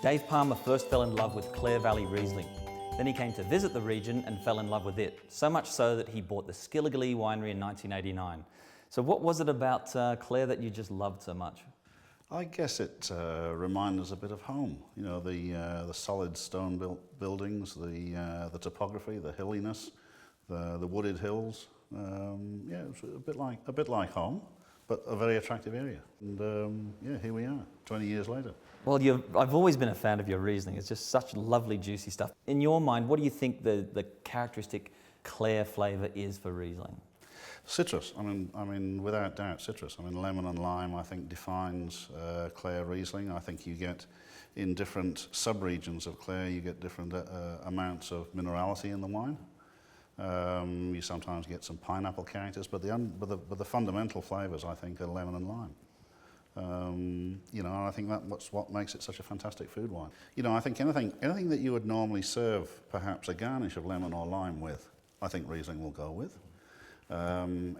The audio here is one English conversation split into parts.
Dave Palmer first fell in love with Clare Valley Riesling. Then he came to visit the region and fell in love with it, so much so that he bought the Skilligalee winery in 1989. So what was it about Clare that you just loved so much? I guess it reminds us a bit of home. You know, the solid stone built buildings, the topography, the hilliness, the wooded hills. Yeah, it's a bit like home, but a very attractive area. And yeah, here we are, 20 years later. Well, I've always been a fan of your Riesling. It's just such lovely, juicy stuff. In your mind, what do you think the characteristic Clare flavour is for Riesling? Citrus. I mean, without doubt, citrus. I mean, lemon and lime, I think, defines Clare Riesling. I think you get, in different sub-regions of Clare, you get different amounts of minerality in the wine. You sometimes get some pineapple characters, but the fundamental flavours, I think, are lemon and lime. You know, and I think that's what makes it such a fantastic food wine. You know, I think anything that you would normally serve perhaps a garnish of lemon or lime with, I think Riesling will go with.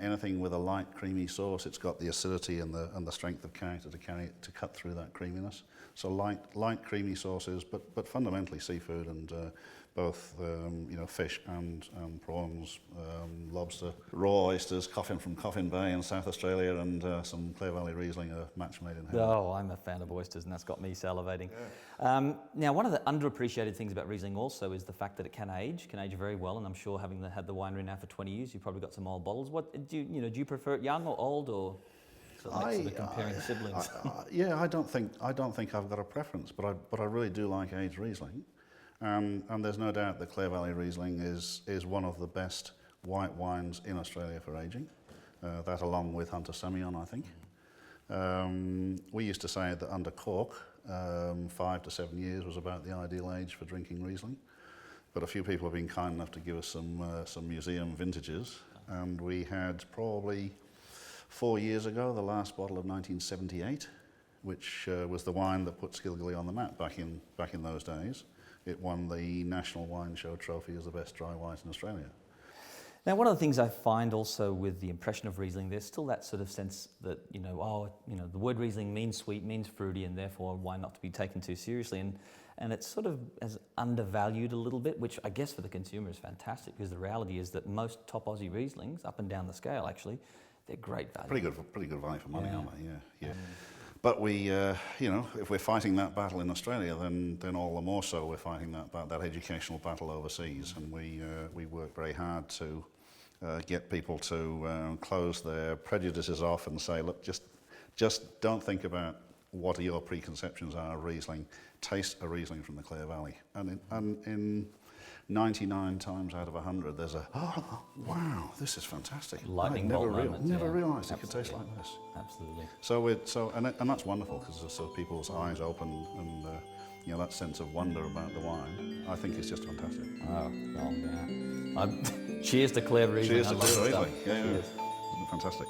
Anything with a light creamy sauce, it's got the acidity and the strength of character to cut through that creaminess. So light creamy sauces, but fundamentally seafood and both you know, fish and prawns, lobster, raw oysters, coffin from Coffin Bay in South Australia, and some Clare Valley Riesling, a match made in heaven. Oh, I'm a fan of oysters, and that's got me salivating. Yeah. Now, one of the underappreciated things about Riesling also is the fact that it can age very well, and I'm sure having had the winery now for 20 years, you've probably got some old bottles. What do you prefer it young or old, or sort of comparing siblings? Yeah, I don't think I've got a preference, but I really do like aged Riesling, and there's no doubt that Clare Valley Riesling is one of the best white wines in Australia for aging. That, along with Hunter Semillon, I think. We used to say that under cork, 5 to 7 years was about the ideal age for drinking Riesling. But a few people have been kind enough to give us some museum vintages, and we had probably 4 years ago the last bottle of 1978, which was the wine that put Skilligalee on the map back in those days. It won the National Wine Show trophy as the best dry white in Australia. Now, one of the things I find also with the impression of Riesling, there's still that sort of sense that, the word Riesling means sweet, means fruity, and therefore wine not to be taken too seriously. And it's sort of as undervalued a little bit, which I guess for the consumer is fantastic, because the reality is that most top Aussie Rieslings, up and down the scale actually, they're great value. Pretty good value for money, aren't they? Yeah. But we, if we're fighting that battle in Australia, then all the more so we're fighting that educational battle overseas, and we work very hard to get people to close their prejudices off and say, look, just don't think about what your preconceptions are of Riesling. Taste a Riesling from the Clare Valley, and in 99 times out of 100, there's oh wow, this is fantastic. Lightning bolt moment. Never realised it could taste like this. Absolutely. And that's wonderful, because so people's eyes open, and that sense of wonder about the wine, I think is just fantastic. Oh, yeah. Cheers to Clare Riesling. Cheers to Clare Riesling. Yeah. Cheers. Fantastic.